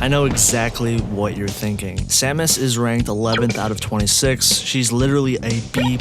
I know exactly what you're thinking. Samus is ranked 11th out of 26. She's literally a B+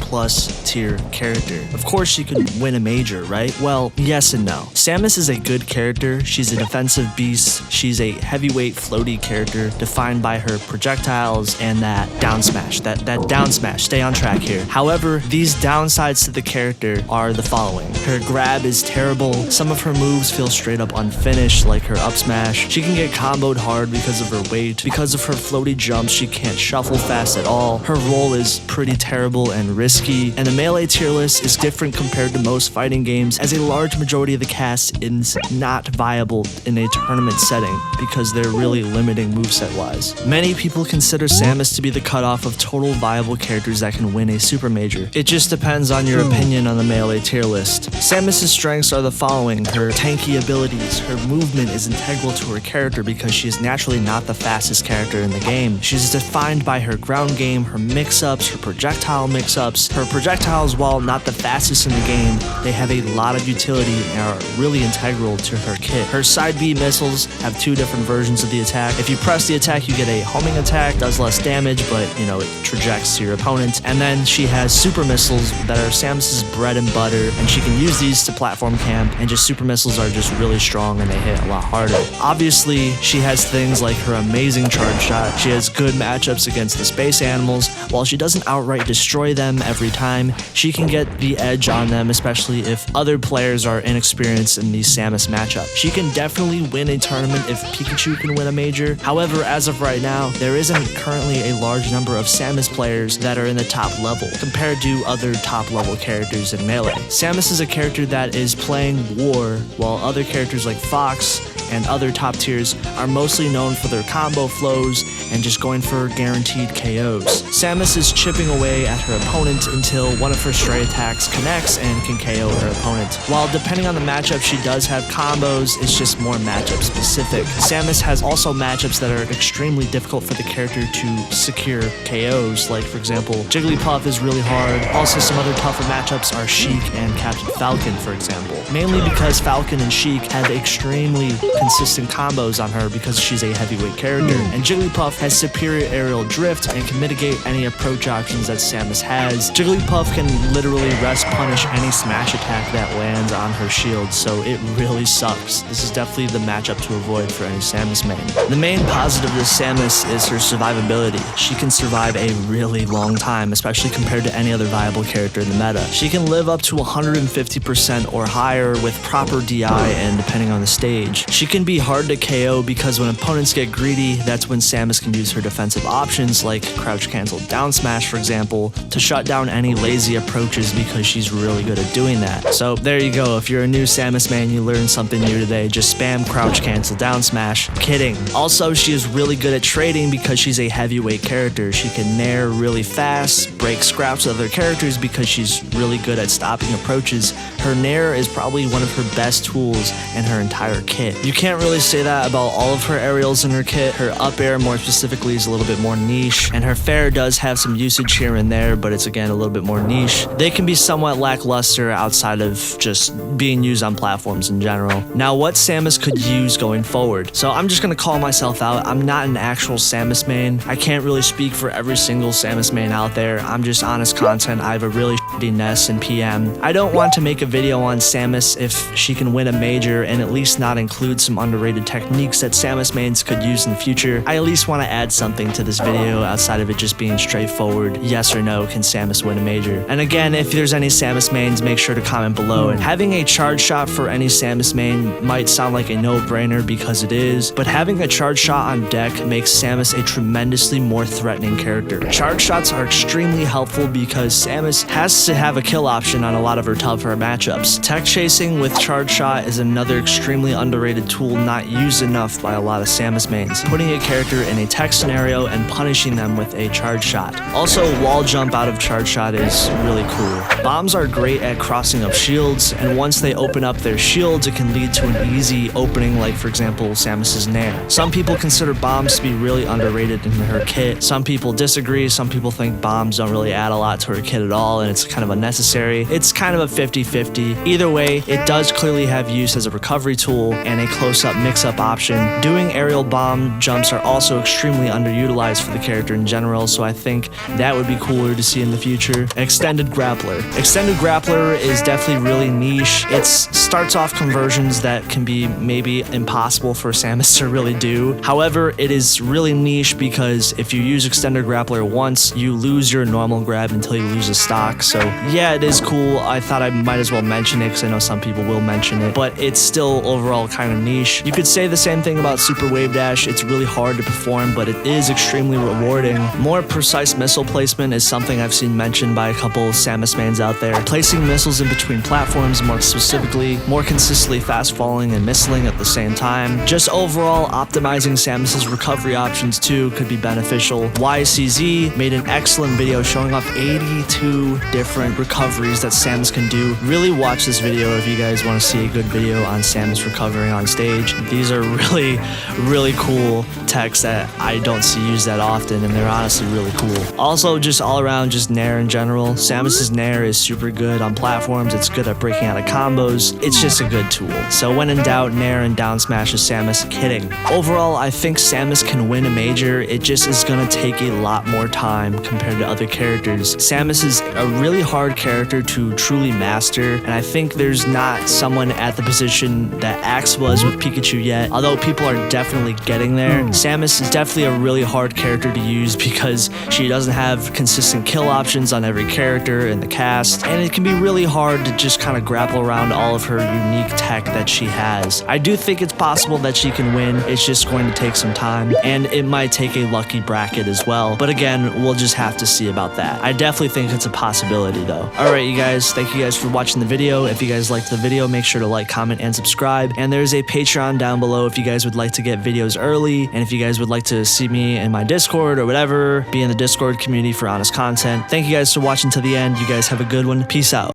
tier character. Of course she could win a major, right? Well, yes and no. Samus is a good character. She's a defensive beast. She's a heavyweight floaty character defined by her projectiles and that down smash. That down smash. Stay on track here. However, these downsides to the character are the following. Her grab is terrible. Some of her moves feel straight up unfinished, like her up smash. She can get comboed hard because of her weight. Because of her floaty jumps, she can't shuffle fast at all. Her roll is pretty terrible and risky. And the melee tier list is different compared to most fighting games, as a large majority of the cast is not viable in a tournament setting because they're really limiting moveset wise. Many people consider Samus to be the cutoff of total viable characters that can win a super major. It just depends on your opinion on the melee tier list. Samus's strengths are the following. Her tanky abilities. Her movement is integral to her character because she is naturally not the fastest character in the game. She's defined by her ground game, her mix-ups, her projectile mix-ups. Her projectiles, while not the fastest in the game, they have a lot of utility and are really integral to her kit. Her side B missiles have two different versions of the attack. If you press the attack, you get a homing attack, does less damage, but it trajects to your opponent. And then she has super missiles that are Samus's bread and butter, and she can use these to platform camp, and just super missiles are just really strong and they hit a lot harder. Obviously, she has things like her amazing charge shot. She has good matchups against the space animals. While she doesn't outright destroy them every time, she can get the edge on them, especially if other players are inexperienced in the Samus matchup. She can definitely win a tournament if Pikachu can win a major. However, as of right now, there isn't currently a large number of Samus players that are in the top level compared to other top level characters in Melee. Samus is a character that is playing war, while other characters like Fox and other top tiers are mostly known for their combo flows and just going for guaranteed KOs. Samus is chipping away at her opponent until one of her stray attacks connects and can KO her opponent. While depending on the matchup, she does have combos, it's just more matchup specific. Samus has also matchups that are extremely difficult for the character to secure KOs, like for example, Jigglypuff is really hard. Also, some other tougher matchups are Sheik and Captain Falcon, for example. Mainly because Falcon and Sheik have extremely consistent combos on her because she's a heavyweight character, and Jigglypuff has superior aerial drift and can mitigate any approach options that Samus has. Jigglypuff can literally rest punish any smash attack that lands on her shield, so it really sucks. This is definitely the matchup to avoid for any Samus main. The main positive of Samus is her survivability. She can survive a really long time, especially compared to any other viable character in the meta. She can live up to 150% or higher with proper DI and depending on the stage. She can be hard to KO because when opponents get greedy, that's when Samus can use her defensive options like crouch cancel down smash, for example, to shut down any lazy approaches because she's really good at doing that. So there you go. If you're a new Samus main, you learned something new today. Just spam crouch cancel down smash. Kidding. Also, she is really good at trading because she's a heavyweight character. She can nair really fast, break scraps with other characters because she's really good at stopping approaches. Her nair is probably one of her best tools in her entire kit. You can't really say that about all of her aerials in her kit. Her up air more specifically is a little bit more niche, and her fair does have some usage here and there, but it's again a little bit more niche. They can be somewhat lackluster outside of just being used on platforms in general. Now, what Samus could use going forward? So I'm just gonna call myself out. I'm not an actual Samus main. I can't really speak for every single Samus main out there. I'm just honest content. I have a really shitty Ness and PM. I don't want to make a video on Samus if she can win a major and at least not include some underrated techniques that Samus mains could use in the future. I at least want to add something to this video outside of it just being straightforward yes or no, can Samus win a major? And again, if there's any Samus mains, make sure to comment below. And having a charge shot for any Samus main might sound like a no-brainer because it is, but having a charge shot on deck makes Samus a tremendously more threatening character. Charge shots are extremely helpful because Samus has to have a kill option on a lot of her tougher matchups. Tech chasing with charge shot is another extremely underrated tool not used enough by a lot of Samus mains. Putting a character in a tech scenario and punishing them with a charge shot. Also, wall jump out of charge shot is really cool. Bombs are great at crossing up shields, and once they open up their shields, it can lead to an easy opening, like for example Samus's nair. Some people consider bombs to be really underrated in her kit. Some people disagree. Some people think bombs don't really add a lot to her kit at all and it's kind of unnecessary. It's kind of a 50-50 50. Either way, it does clearly have use as a recovery tool and a close-up mix-up option. Doing aerial bomb jumps are also extremely underutilized for the character in general, so I think that would be cooler to see in the future. Extended Grappler. Extended Grappler is definitely really niche. It starts off conversions that can be maybe impossible for Samus to really do. However, it is really niche because if you use Extended Grappler once, you lose your normal grab until you lose a stock. So yeah, it is cool. I thought I might as well mention it because I know some people will mention it, but it's still overall kind of niche. You could say the same thing about Super Wavedash. It's really hard to perform, but it is extremely rewarding. More precise missile placement is something I've seen mentioned by a couple Samus mains out there. Placing missiles in between platforms, more specifically, more consistently fast falling and missling at the same time. Just overall, optimizing Samus's recovery options too could be beneficial. YCZ made an excellent video showing off 82 different recoveries that Samus can do. Really watch this video if you guys want to see a good video on Samus recovering on stage. These are really cool techs that I don't see used that often, and they're honestly really cool. Also, just all around, just Nair in general. Samus's Nair is super good on platforms. It's good at breaking out of combos. It's just a good tool. So when in doubt, Nair and down smashes Samus. Kidding. Overall, I think Samus can win a major. It just is gonna take a lot more time compared to other characters. Samus is a really hard character to truly master, and I think there's not someone at the position that Axe was with Pikachu yet. Although people are definitely getting there, Samus is definitely a really hard character to use because she doesn't have consistent kill options on every character in the cast, and it can be really hard to just kind of grapple around all of her unique tech that she has. I do think it's possible that she can win. It's just going to take some time, and it might take a lucky bracket as well, but again, we'll just have to see about that. I definitely think it's a possibility though. Alright you guys, thank you guys for watching the video. If you guys liked the video, make sure to like, comment, and subscribe, and there's a Patreon down below if you guys would like to get videos early, and if you guys would like to see me in my Discord or whatever, be in the Discord community for honest content. Thank you guys for watching to the end. You guys have a good one. Peace out.